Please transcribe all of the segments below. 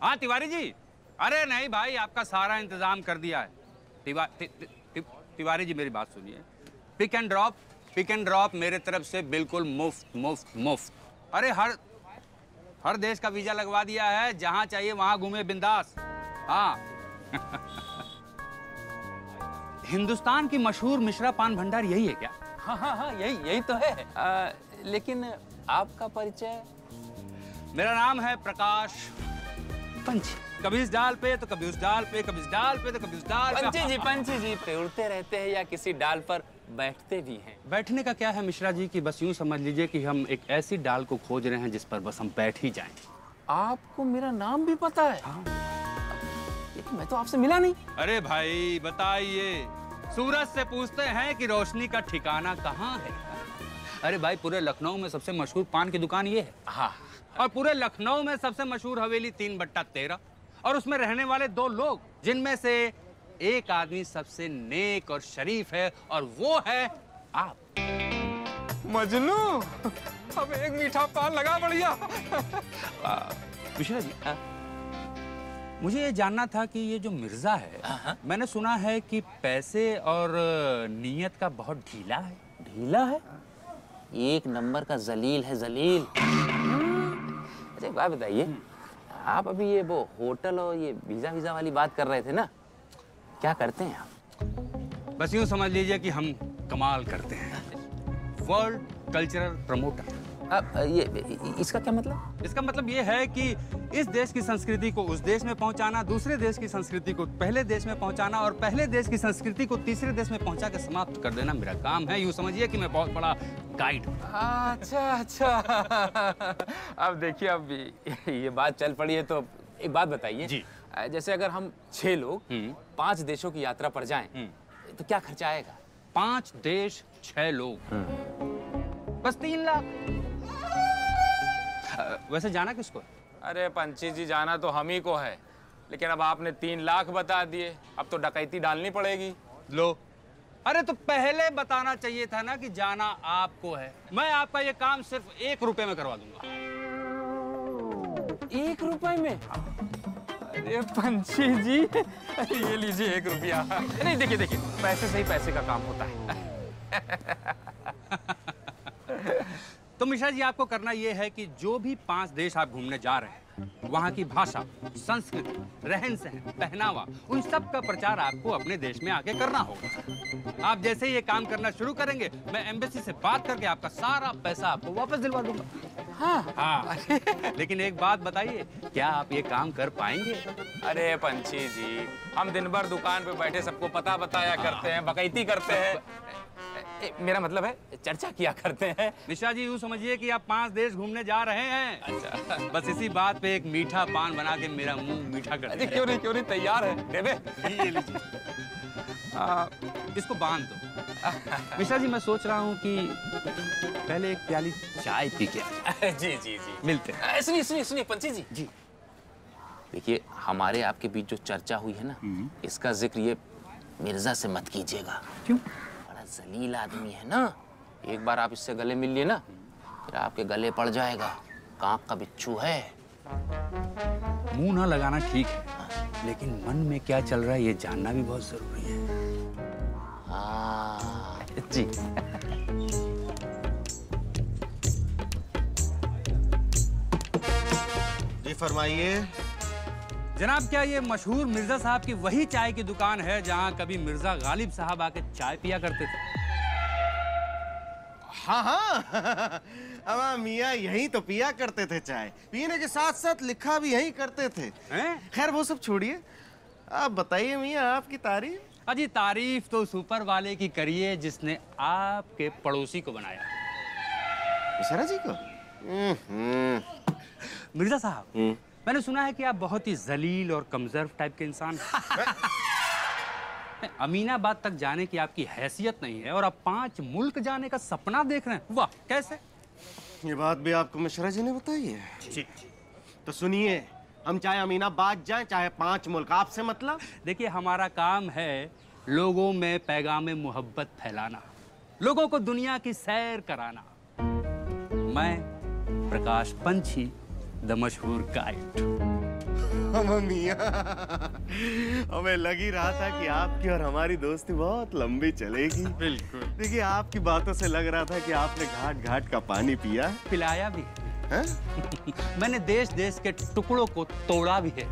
हाँ तिवारी जी। अरे नहीं भाई, आपका सारा इंतजाम कर दिया है। तिवारी जी मेरी बात सुनिए। पिक एंड ड्रॉप मेरे तरफ से बिल्कुल मुफ्त मुफ्त मुफ्त। अरे हर देश का वीजा लगवा दिया है, जहां चाहिए वहां घूमे बिंदास। हाँ हिंदुस्तान की मशहूर मिश्रा पान भंडार यही है क्या? हाँ, यही तो है। लेकिन आपका परिचय? मेरा नाम है प्रकाश पंछी। कभी इस डाल पे तो कभी उस डाल पे, कभी इस डाल पे तो कभी उस डाल पे। पंछी जी पे उड़ते रहते हैं या किसी डाल पर बैठते भी हैं? बैठने का क्या है मिश्रा जी की बस यूं समझ लीजिए कि हम एक ऐसी डाल को खोज रहे हैं जिस पर बस हम बैठ ही जाएं। आपको मेरा नाम भी पता है? हाँ। लेकिन मैं तो आपसे मिला नहीं। अरे भाई बताइए, सूरज से पूछते हैं कि रोशनी का ठिकाना कहाँ है। अरे भाई पूरे लखनऊ में सबसे मशहूर पान की दुकान ये है। हाँ। और पूरे लखनऊ में सबसे मशहूर हवेली 3/13 और उसमें रहने वाले 2 लोग, जिनमें से एक आदमी सबसे नेक और शरीफ है और वो है आप। मजनू, अब एक मीठा पान लगा बढ़िया। मिश्रा जी, मुझे ये जानना था कि ये जो मिर्जा है, मैंने सुना है कि पैसे और नीयत का बहुत ढीला है। ढीला है? एक नंबर का जलील है, जलील। अच्छा एक बात बताइए, आप अभी ये वो होटल और ये वीजा वाली बात कर रहे थे ना, क्या करते हैं आप? बस यूं समझ लीजिए कि हम कमाल करते हैं। World cultural promoter. अब ये इसका क्या मतलब? इसका मतलब ये है कि इस देश की संस्कृति को उस देश में पहुंचाना, दूसरे देश की संस्कृति को पहले देश में पहुंचाना और पहले देश की संस्कृति को तीसरे देश में पहुंचा के समाप्त कर देना मेरा काम है। यूं समझिए कि मैं बहुत बड़ा गाइड हूं। अच्छा। अब देखिए, अब ये बात चल पड़ी है तो एक बात बताइए जी। जैसे अगर हम 6 लोग 5 देशों की यात्रा पर जाएं तो क्या खर्चा आएगा? 5 देश 6 लोग, बस 3 लाख। वैसे जाना किसको? अरे पंछी जी, जाना तो हम ही को है, लेकिन अब आपने 3 लाख बता दिए, अब तो डकैती डालनी पड़ेगी। लो, अरे तो पहले बताना चाहिए था ना कि जाना आपको है। मैं आपका ये काम सिर्फ 1 रुपए में करवा दूंगा। 1 रुपए में? अरे पंछी जी, ये लीजिए 1 रुपया। नहीं देखिए, पैसे से ही पैसे का काम होता है। तो मिश्रा जी, आपको करना यह है कि जो भी 5 देश आप घूमने जा रहे हैं, वहाँ की भाषा, संस्कृति, रहन सहन, पहनावा, उन सब का प्रचार आपको अपने देश में आके करना होगा। आप जैसे ही ये काम करना शुरू करेंगे, मैं एम्बेसी से बात करके आपका सारा पैसा आपको वापस दिलवा दूंगा। हाँ। लेकिन एक बात बताइए, क्या आप ये काम कर पाएंगे? अरे पंछी जी, हम दिन भर दुकान पे बैठे सबको पता बताया करते हैं, बकैती करते हैं। मेरा मतलब है चर्चा किया करते हैं। मिश्रा जी, यूँ समझिए कि आप 5 देश घूमने जा रहे हैं। अच्छा। बस इसी बात पे एक मीठा पान बना के मेरा मुंह मीठा कर दीजिए। क्यों नहीं, तैयार है। देवे? ये लीजिए। इसको बांध दो। मिश्रा जी, मैं सोच रहा हूँ कि पहले एक प्याली चाय पी के आए। जी। मिलते हैं। सुनिए पंछी जी। देखिए, हमारे आपके बीच जो चर्चा हुई है ना, इसका जिक्र ये मिर्जा से मत कीजिएगा। क्यों? बड़ा जलील आदमी है ना, एक बार आप इससे गले मिल लिए ना, फिर आपके गले पड़ जाएगा। कांक का बिच्छू है। मुंह ना लगाना ठीक है, लेकिन मन में क्या चल रहा है ये जानना भी बहुत जरूरी है। हाँ जी। जी फरमाइए। जनाब, क्या ये मशहूर मिर्जा साहब की वही चाय की दुकान है जहां कभी मिर्जा गालिब साहब आके चाय पिया करते थे? हाँ। अब मियाँ यहीं तो पिया करते थे चाय, पीने के साथ साथ लिखा भी यहीं करते थे। खैर वो सब छोड़िए, आप बताइए मियाँ, आपकी तारीफ। अजी, तारीफ तो उस ऊपर वाले की करिए जिसने आपके पड़ोसी को बनाया। मिश्रा जी को? मिर्जा साहब, मैंने सुना है कि आप बहुत ही जलील और कमजोर टाइप के इंसान हैं। अमीनाबाद तक जाने की आपकी हैसियत नहीं है और आप 5 मुल्क जाने का सपना देख रहे हैं। वाह, कैसे? ये बात भी आपको मिश्रा जी ने बताई है? जी। तो सुनिए, हम चाहे अमीनाबाद जाएं चाहे 5 मुल्क, आपसे मतलब? देखिए, हमारा काम है लोगों में पैगाम मोहब्बत फैलाना, लोगों को दुनिया की सैर कराना। मैं प्रकाश पंछी, द मशहूर गाइड। मियाँ, हमें लग ही रहा था कि आपकी और हमारी दोस्ती बहुत लंबी चलेगी। बिल्कुल। देखिए, आपकी बातों से लग रहा था कि आपने घाट घाट का पानी पिया। पिलाया भी है? मैंने देश देश के टुकड़ों को तोड़ा भी है।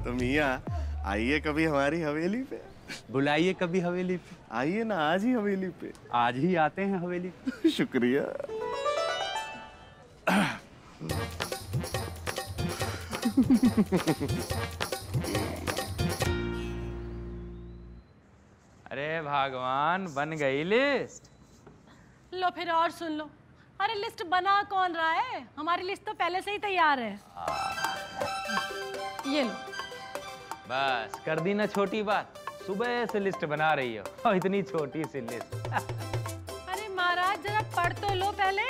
तो मियाँ, आइए कभी हमारी हवेली पे। बुलाइए कभी हवेली पे। आइए ना, आज ही हवेली पे। आज ही आते हैं हवेली पे। शुक्रिया। अरे भगवान, बन गई लिस्ट। लो फिर और सुन लो। अरे लिस्ट बना कौन रहा है? हमारी लिस्ट तो पहले से ही तैयार है। ये लो। बस कर दी ना छोटी बात, सुबह से लिस्ट बना रही हो और इतनी छोटी सी लिस्ट। अरे महाराज, जरा पढ़ तो लो पहले।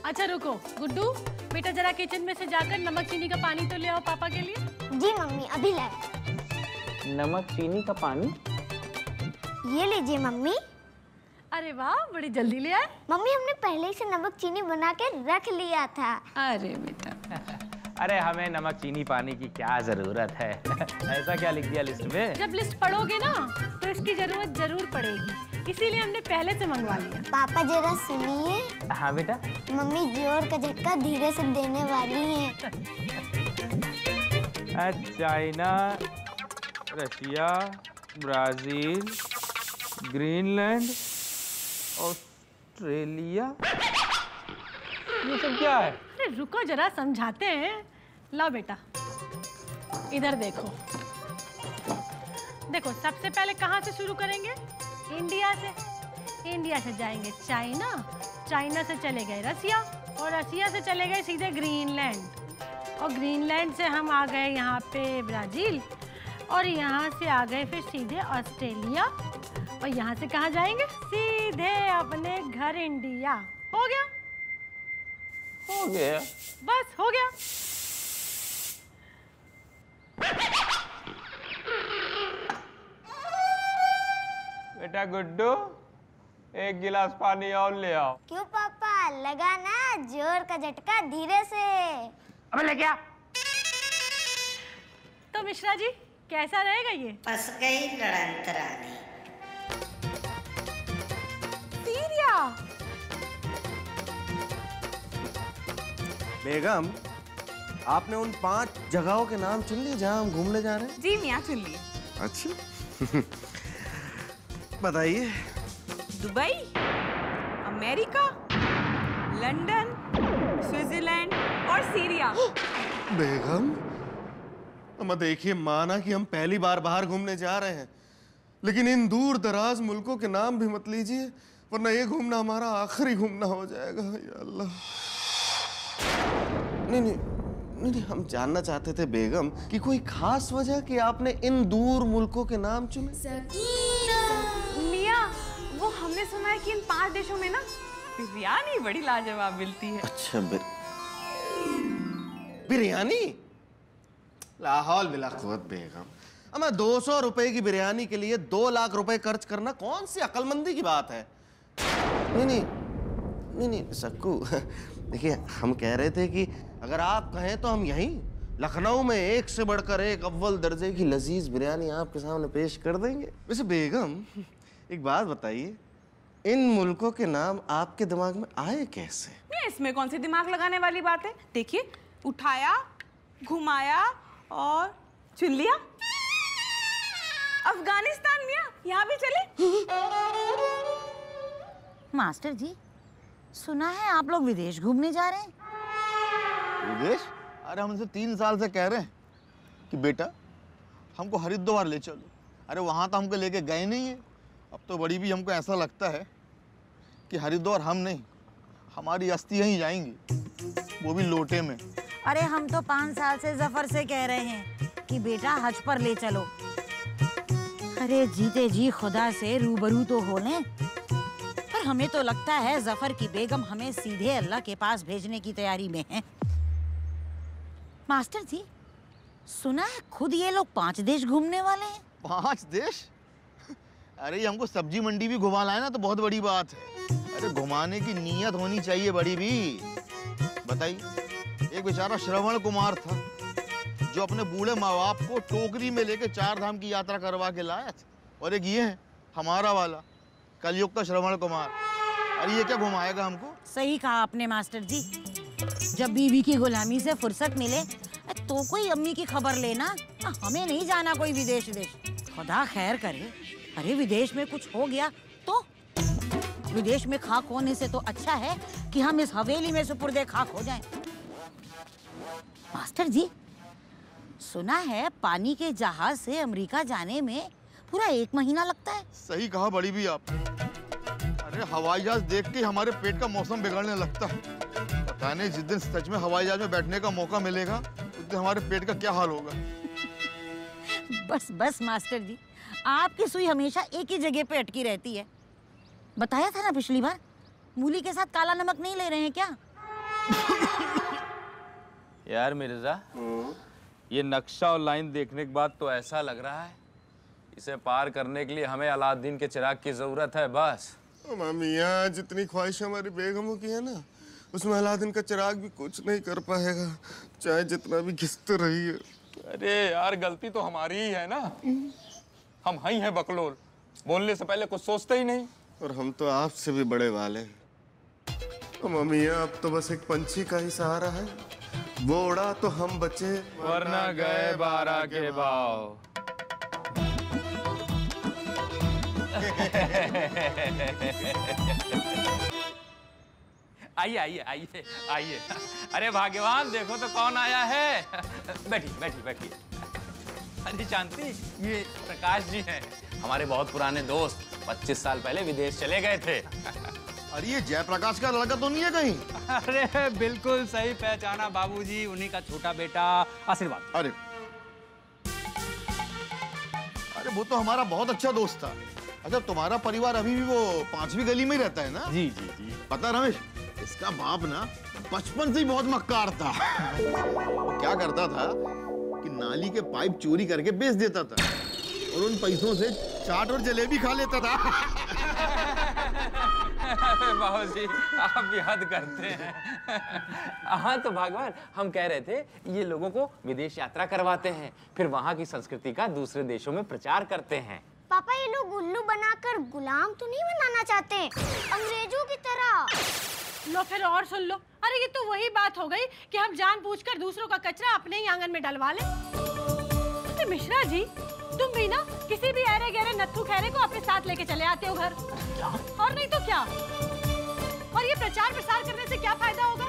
अच्छा रुको, गुड्डू बेटा जरा किचन में से जाकर नमक चीनी का पानी तो ले आओ पापा के लिए। जी मम्मी, अभी लाए। नमक चीनी का पानी? ये लीजिए मम्मी। अरे वाह, बड़ी जल्दी ले आए। मम्मी, हमने पहले ही से नमक चीनी बना के रख लिया था। अरे बेटा, अरे हमें नमक चीनी पानी की क्या जरूरत है। ऐसा क्या लिख दिया लिस्ट में? जब लिस्ट पढ़ोगे ना तो इसकी जरूरत जरूर पड़ेगी, इसीलिए हमने पहले से मंगवा लिया। पापा जरा सुनिए। हाँ बेटा। मम्मी जोर का झटका धीरे से देने वाली हैं। China, Russia, Brazil, Greenland, Australia, ये सब क्या है? अरे रुको जरा, समझाते हैं। लो बेटा, इधर देखो। देखो, सबसे पहले कहाँ से शुरू करेंगे? इंडिया से। इंडिया से जाएंगे चाइना, चाइना से चले गए रसिया, और रसिया से चले गए सीधे ग्रीनलैंड, और ग्रीनलैंड से हम आ गए यहाँ पे ब्राजील, और यहाँ से आ गए फिर सीधे ऑस्ट्रेलिया, और यहाँ से कहाँ जाएंगे? सीधे अपने घर इंडिया। हो गया? हो गया। बस हो गया। बेटा गुड्डू, एक गिलास पानी और ले आओ। क्यों पापा, लगा ना जोर का झटका धीरे से। अबे ले क्या? तो मिश्रा जी, कैसा रहेगा ये? फंस गई लड़ंतरानी। सीरिया। बेगम, आपने उन 5 जगहों के नाम चुन लिए जहां हम घूमने जा रहे हैं? जी मियाँ, चुन लिए। अच्छा। बताइए। दुबई, अमेरिका, लंदन, स्विट्जरलैंड और सीरिया। बेगम, अम्मा देखिए, माना कि हम पहली बार बाहर घूमने जा रहे हैं, लेकिन इन दूर दराज मुल्कों के नाम भी मत लीजिए, वरना ये घूमना हमारा आखिरी घूमना हो जाएगा। या अल्लाह। नहीं, हम जानना चाहते थे बेगम कि कोई खास वजह कि आपने इन दूर मुल्कों के नाम चुने? मियाँ, वो हमने सुना है कि इन 5 देशों में ना बिरयानी बड़ी लाजवाब मिलती है। अच्छा, बिरयानी? लाहौल बिला कुव्वत बेगम, अम्मा 200 रुपए की बिरयानी के लिए 2 लाख रुपए खर्च करना कौन सी अक्लमंदी की बात है? नहीं सक्कू, देखिए, हम कह रहे थे कि अगर आप कहें तो हम यहीं लखनऊ में एक से बढ़कर एक अव्वल दर्जे की लजीज बिरयानी आपके सामने पेश कर देंगे। वैसे बेगम, एक बात बताइए, इन मुल्कों के नाम आपके दिमाग में आए कैसे? इसमें कौन सी दिमाग लगाने वाली बात है? देखिए, उठाया, घुमाया और चुन लिया। अफगानिस्तान मियाँ, यहाँ भी चले। मास्टर जी, सुना है आप लोग विदेश घूमने जा रहे हैं? विदेश? अरे हम इनसे 3 साल से कह रहे हैं कि बेटा हमको हरिद्वार ले चलो। अरे वहाँ तो हमको लेके गए नहीं है। अब तो बड़ी भी हमको ऐसा लगता है कि हरिद्वार हम नहीं, हमारी अस्थियाँ ही जाएंगी, वो भी लोटे में। अरे हम तो 5 साल से जफर से कह रहे हैं कि बेटा हज पर ले चलो। अरे जीते जी खुदा से रूबरू तो हो लें। पर हमें तो लगता है जफर की बेगम हमें सीधे अल्लाह के पास भेजने की तैयारी में है। मास्टर जी, सुना है खुद ये लोग 5 देश घूमने वाले हैं। 5 देश? अरे हमको सब्जी मंडी भी घुमा लाए ना तो बहुत बड़ी बात है। अरे घुमाने की नीयत होनी चाहिए बड़ी भी। बताइए, एक बेचारा श्रवण कुमार था जो अपने बूढ़े माँ बाप को टोकरी में लेके 4 धाम की यात्रा करवा के लाया था। और एक ये है हमारा वाला कलयुग का श्रवण कुमार। अरे ये क्या घुमाएगा हमको? सही कहा आपने मास्टर जी। जब बीवी की गुलामी से फुर्सत मिले तो कोई अम्मी की खबर लेना। हमें नहीं जाना कोई विदेश देश। खुदा खैर करे। अरे विदेश में कुछ हो गया तो विदेश में खाक होने से तो अच्छा है कि हम इस हवेली में सुपुर्दे खाक हो जाएं। मास्टर जी, सुना है पानी के जहाज से अमेरिका जाने में पूरा 1 महीना लगता है। सही कहा बड़ी भी आप। अरे हवाई जहाज देख के हमारे पेट का मौसम बिगड़ने लगता है। पता नहीं जिस दिन सच में हवाई जहाज में बैठने का मौका मिलेगा उस दिन हमारे पेट का क्या हाल होगा। बस बस मास्टर जी, आपकी सुई हमेशा एक ही जगह पे अटकी रहती है। बताया था ना पिछली बार, मूली के साथ काला नमक नहीं ले रहे हैं क्या? यार मिर्जा, ये नक्शा और लाइन देखने के बाद तो ऐसा लग रहा है इसे पार करने के लिए हमें अलादीन के चिराग की जरूरत है बस। मियाँ, जितनी ख्वाहिश हमारी बेगमों की है ना, उसमें अलादीन का चिराग भी कुछ नहीं कर पाएगा, चाहे जितना भी घिसते रहिए। अरे यार, गलती तो हमारी ही है ना। हम ही हैं बकलोल, बोलने से पहले कुछ सोचते ही नहीं। और हम तो आपसे भी बड़े वाले हैं। मियाँ, अब तो बस एक पंछी का ही सहारा है, वो उड़ा तो हम बचे वरना गए 12 के भाव। आइए आइए आइए आइए। अरे भाग्यवान, देखो तो कौन आया है। बैठिए बैठिए बैठिए। अरे शांति, ये प्रकाश जी हैं, हमारे बहुत पुराने दोस्त। 25 साल पहले विदेश चले गए थे। अरे ये जयप्रकाश का लड़का तो नहीं है कहीं? अरे बिल्कुल सही पहचाना बाबूजी, उन्हीं का छोटा बेटा आशीर्वाद। अरे अरे वो तो हमारा बहुत अच्छा दोस्त था। अच्छा, तुम्हारा परिवार अभी भी वो 5वीं गली में ही रहता है ना? जी जी जी। पता रमेश, इसका बाप ना बचपन से ही बहुत मक्कार था। वो क्या करता था कि नाली के पाइप चोरी करके बेच देता था और उन पैसों से चाट और जलेबी खा लेता था। बाबूजी, आप भी हद करते हैं। हाँ तो भगवान, हम कह रहे थे ये लोगों को विदेश यात्रा करवाते हैं, फिर वहाँ की संस्कृति का दूसरे देशों में प्रचार करते हैं। पापा, ये लोग उल्लू बनाकर गुलाम तो नहीं बनाना चाहते अंग्रेजों की तरह? लो फिर और सुन लो। अरे ये तो वही बात हो गई कि हम जानबूझकर दूसरों का कचरा अपने ही आंगन में डलवा लें। तो मिश्रा जी, तुम भी ना किसी भी ऐरे गहरे नत्थू खैरे को अपने साथ लेके चले आते हो घर। और नहीं तो क्या? और ये प्रचार प्रसार करने से क्या फायदा होगा?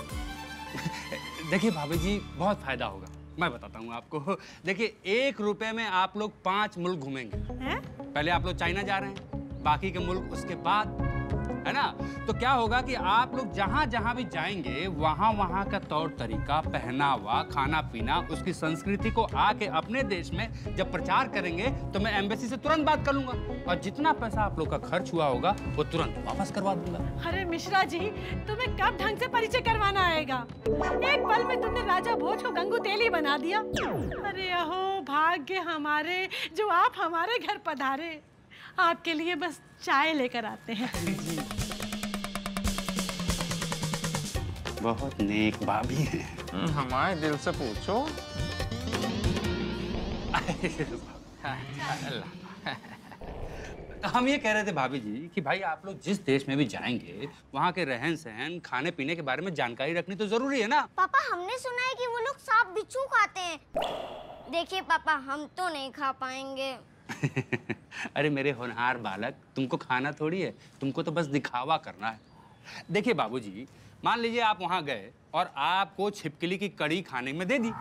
देखिए भाभी जी, बहुत फायदा होगा, मैं बताता हूँ आपको। देखिए, 1 रुपए में आप लोग 5 मुल्क घूमेंगे। पहले आप लोग चाइना जा रहे हैं, बाकी के मुल्क उसके बाद, है ना? तो क्या होगा कि आप लोग जहाँ जहाँ भी जाएंगे वहाँ वहाँ का तौर तरीका, पहनावा, खाना पीना, उसकी संस्कृति को आके अपने देश में जब प्रचार करेंगे तो मैं एम्बेसी से तुरंत बात कर लूंगा और जितना पैसा आप लोग का खर्च हुआ होगा वो तुरंत वापस करवा दूंगा। अरे मिश्रा जी, तुम्हें कब ढंग से परिचय करवाना आएगा? एक पल में तुमने राजा भोज को गंगू तेली बना दिया। अरे अहो भाग्य हमारे जो आप हमारे घर पधारे। आपके लिए बस चाय लेकर आते हैं। बहुत नेक भाभी हैं। हमारे दिल से पूछो। हम ये कह रहे थे भाभी जी कि भाई आप लोग जिस देश में भी जाएंगे वहाँ के रहन सहन, खाने पीने के बारे में जानकारी रखनी तो जरूरी है ना? पापा, हमने सुना है कि वो लोग सांप बिच्छू खाते हैं। देखिए पापा, हम तो नहीं खा पाएंगे। अरे मेरे होनहार बालक, तुमको खाना थोड़ी है, तुमको तो बस दिखावा करना है। देखिए बाबूजी, मान लीजिए आप वहां गए और आपको छिपकली की कड़ी खाने में दे दी।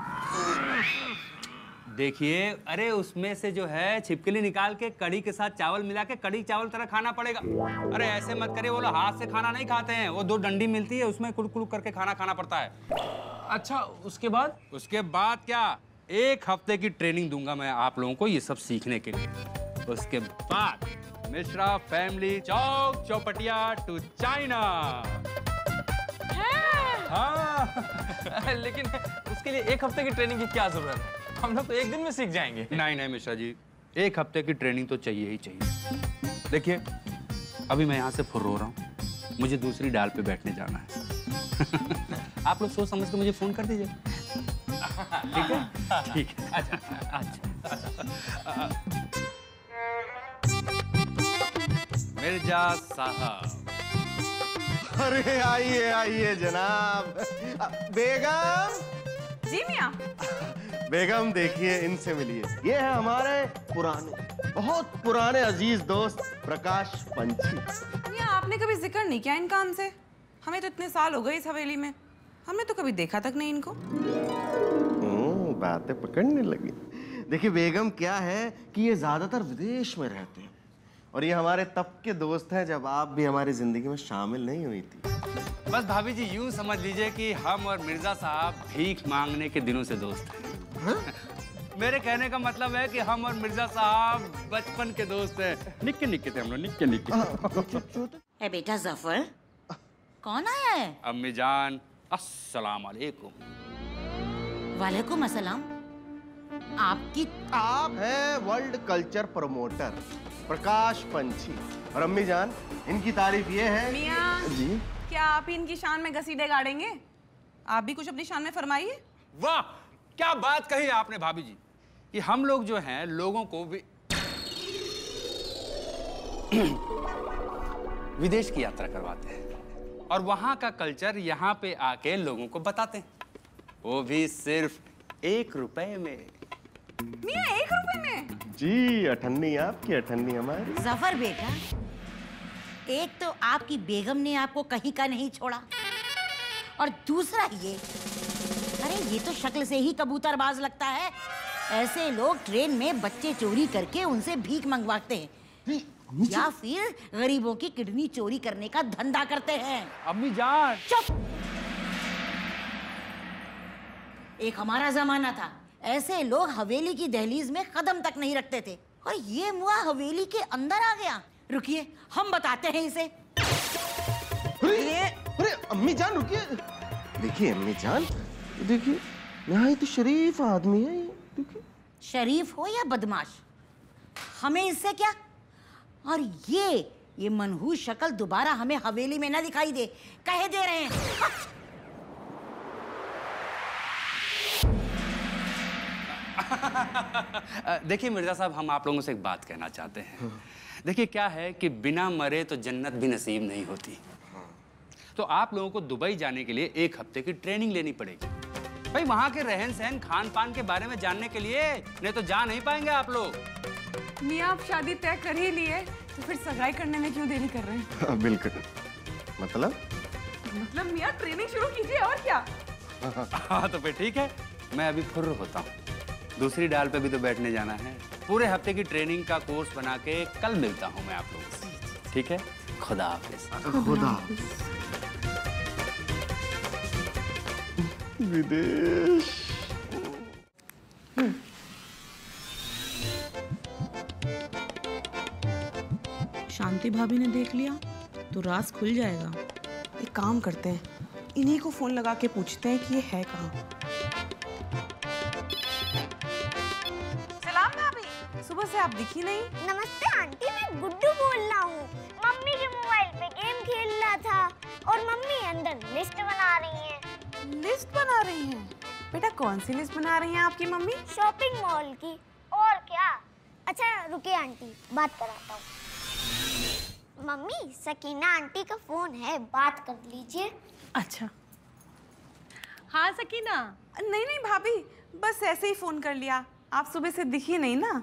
देखिए, अरे उसमें से जो है छिपकली निकाल के कड़ी के साथ चावल मिला के कड़ी चावल तरह खाना पड़ेगा। अरे ऐसे मत करिए, वो लोग हाथ से खाना नहीं खाते हैं, वो 2 डंडी मिलती है, उसमें कुड़-कुड़ करके खाना पड़ता है। अच्छा, उसके बाद? उसके बाद क्या, 1 हफ्ते की ट्रेनिंग दूंगा मैं आप लोगों को ये सब सीखने के लिए। उसके बाद मिश्रा फैमिली चौक चौपटिया टू चाइना। हाँ। लेकिन उसके लिए 1 हफ्ते की ट्रेनिंग की क्या जरूरत है? हम लोग तो 1 दिन में सीख जाएंगे। नहीं मिश्रा जी, 1 हफ्ते की ट्रेनिंग तो चाहिए ही चाहिए। देखिए, अभी मैं यहाँ से फुर्र हो रहा हूँ, मुझे दूसरी डाल पे बैठने जाना है। आप लोग सोच समझ के मुझे फोन कर दीजिए। ठीक है, ठीक है। अच्छा अच्छा। मिर्जा साहब। अरे आइए आइए जनाब। बेगम। जी मियाँ। बेगम देखिए, इनसे मिलिए। ये है हमारे पुराने, बहुत पुराने अजीज दोस्त प्रकाश पंछी। मियाँ आपने कभी जिक्र नहीं किया इन काम से। हमें तो इतने साल हो गए इस हवेली में, हमने तो कभी देखा तक नहीं इनको। बातें पकड़ने लगी। देखिए बेगम, क्या है कि ये ज्यादातर विदेश में रहते हैं और ये हमारे तब के दोस्त हैं जब आप भी हमारी जिंदगी में शामिल नहीं हुई थी। बस भाभी जी यूं समझ लीजिए कि हम और मिर्जा साहब भीख मांगने के दिनों से दोस्त हैं। मेरे कहने का मतलब है कि हम और मिर्जा साहब बचपन के दोस्त हैं। निक्के निक्के थे हम लोग, निक्के निक्के। ए बेटा जफर, कौन आया है? अम्मी जान, अस्सलाम वालेकुम। वालेकुम अस्सलाम। आपकी आप हैं वर्ल्ड कल्चर प्रमोटर प्रकाश पंछी, और अम्मी जान इनकी तारीफ ये है। मियाँ जी, क्या आप ही इनकी शान में घसीटे गाड़ेंगे? आप भी कुछ अपनी शान में फरमाइए। वाह, क्या बात कही आपने भाभी जी कि हम लोग जो हैं लोगों को विदेश की यात्रा करवाते हैं और वहां का कल्चर यहाँ पे आके लोगों को बताते हैं, वो भी सिर्फ 1 रुपए में। मियाँ 1 रुपए में? जी, अठन्नी आपकी, अठन्नी हमारी। जफर बेटा, एक तो आपकी बेगम ने आपको कहीं का नहीं छोड़ा, और दूसरा ये, अरे ये तो शक्ल से ही कबूतरबाज लगता है। ऐसे लोग ट्रेन में बच्चे चोरी करके उनसे भीख मंगवाते हैं या फिर गरीबों की किडनी चोरी करने का धंधा करते हैं। अम्मी जान चुप। एक हमारा जमाना था, ऐसे लोग हवेली की दहलीज में कदम तक नहीं रखते थे, और ये मुआ हवेली के अंदर आ गया। रुकिए, हम बताते हैं इसे। अरे अम्मी जान रुकिए। देखिए अम्मी जान, देखिए यहाँ तो शरीफ आदमी है ये, देखिए। शरीफ हो या बदमाश, हमें इससे क्या। और ये मनहूस शक्ल दोबारा हमें हवेली में ना दिखाई दे, कहे दे रहे हैं। देखिए मिर्जा साहब, हम आप लोगों से एक बात कहना चाहते हैं। देखिए क्या है कि बिना मरे तो जन्नत भी नसीब नहीं होती। तो आप लोगों को दुबई जाने के लिए 1 हफ्ते की ट्रेनिंग लेनी पड़ेगी। भाई वहाँ के रहन सहन खान पान के बारे में जानने के लिए, नहीं तो जा नहीं पाएंगे आप लोग। मियाँ आप शादी तय कर ही लिए, तो फिर सगाई करने में क्यों देरी कर रहे हैं? बिल्कुल। मतलब मियाँ ट्रेनिंग शुरू कीजिए, और क्या। हाँ तो फिर ठीक है, मैं अभी फुर्र होता हूँ, दूसरी डाल पे भी तो बैठने जाना है। पूरे हफ्ते की ट्रेनिंग का कोर्स बना के कल मिलता हूँ मैं आप लोगों से, ठीक है? खुदा हाफिज। खुदा। विदेश। शांति भाभी ने देख लिया तो राज खुल जाएगा। एक काम करते हैं, इन्हीं को फोन लगा के पूछते हैं कि ये है कहाँ। सलाम भाभी, सुबह से आप दिखी नहीं। नमस्ते आंटी, मैं गुड्डू बोल रहा हूँ। मम्मी के मोबाइल पे गेम खेल रहा था और मम्मी अंदर लिस्ट बना रही है। लिस्ट बना रही हैं? बेटा कौन सी लिस्ट बना रही हैं आपकी मम्मी? शॉपिंग मॉल की। और क्या। अच्छा रुकिए आंटी, बात कराता हूँ। मम्मी, सकीना आंटी का फोन है, बात कर लीजिए। अच्छा। हाँ सकीना। नहीं नहीं भाभी, बस ऐसे ही फोन कर लिया, आप सुबह से दिखी नहीं ना।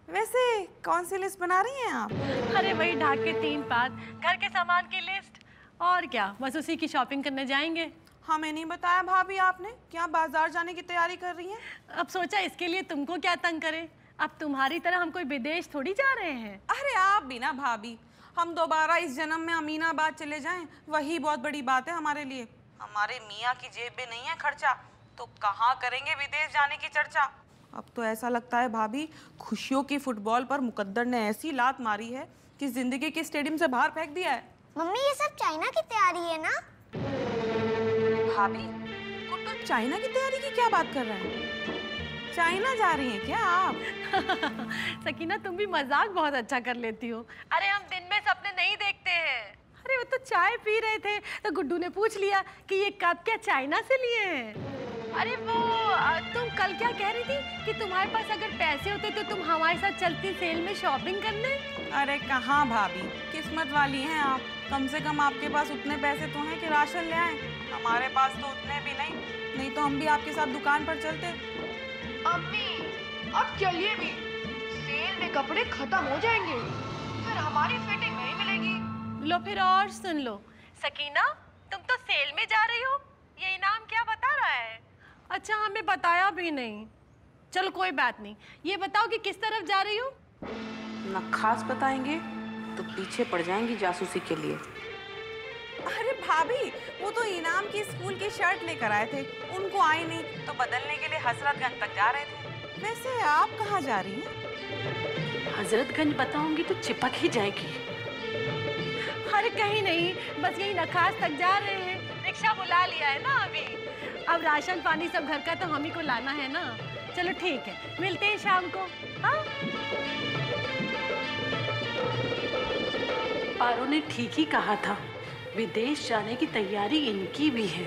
वैसे कौन सी लिस्ट बना रही हैं आप? अरे वही ढाक के 3 पात, घर के सामान की लिस्ट, और क्या, बस उसी की शॉपिंग करने जाएंगे। हमें नहीं बताया भाभी आपने, क्या बाजार जाने की तैयारी कर रही हैं? अब सोचा इसके लिए तुमको क्या तंग करे, अब तुम्हारी तरह हम कोई विदेश थोड़ी जा रहे हैं। अरे आप भी ना भाभी, हम दोबारा इस जन्म में अमीनाबाद चले जाएं, वही बहुत बड़ी बात है हमारे लिए। हमारे मियाँ की जेब में नहीं है खर्चा, तो कहाँ करेंगे विदेश जाने की चर्चा। अब तो ऐसा लगता है भाभी, खुशियों की फुटबॉल पर मुकद्दर ने ऐसी लात मारी है कि जिंदगी के स्टेडियम से बाहर फेंक दिया है। मम्मी ये सब चाइना की तैयारी है ना? भाभी, गुड्डू चाइना की तैयारी की क्या बात कर रहे हैं? चाइना जा रही हैं क्या आप? सकीना तुम भी मजाक बहुत अच्छा कर लेती हो। अरे हम दिन में सपने नहीं देखते हैं। अरे वो तो चाय पी रहे थे तो गुड्डू ने पूछ लिया कि ये कप क्या चाइना से लिए हैं। अरे वो तुम कल क्या कह रही थी कि तुम्हारे पास अगर पैसे होते तो तुम हमारे साथ चलती सेल में शॉपिंग करने। अरे कहाँ भाभी, किस्मत वाली हैं आप। कम से कम आपके पास उतने पैसे तो हैं कि राशन ले आए। हमारे पास तो उतने भी नहीं तो हम भी आपके साथ दुकान पर चलते। अम्मी अब चलिए भी, सेल में कपड़े खत्म हो जाएंगे, फिर हमारी फिटिंग नहीं मिलेगी। लो फिर और सुन लो, सकीना तुम तो सेल में जा रही हो, ये इनाम क्या बता रहा है? अच्छा हमें बताया भी नहीं। चलो कोई बात नहीं, ये बताओ कि किस तरफ जा रही हो? न खास बताएंगे तो पीछे पड़ जाएंगी जासूसी के लिए। अरे भाभी, वो तो इनाम की स्कूल की शर्ट लेकर आए थे, उनको आई नहीं तो बदलने के लिए हजरतगंज तक जा रहे थे। वैसे आप कहाँ जा रही हैं? हजरतगंज बताऊंगी तो चिपक ही जाएगी। अरे कहीं नहीं, बस यही नखास तक जा रहे हैं। रिक्शा बुला लिया है ना अभी, अब राशन पानी सब घर का तो हम ही को लाना है ना। चलो ठीक है, मिलते हैं शाम को। हाँ पारो ने ठीक ही कहा था, विदेश जाने की तैयारी इनकी भी है।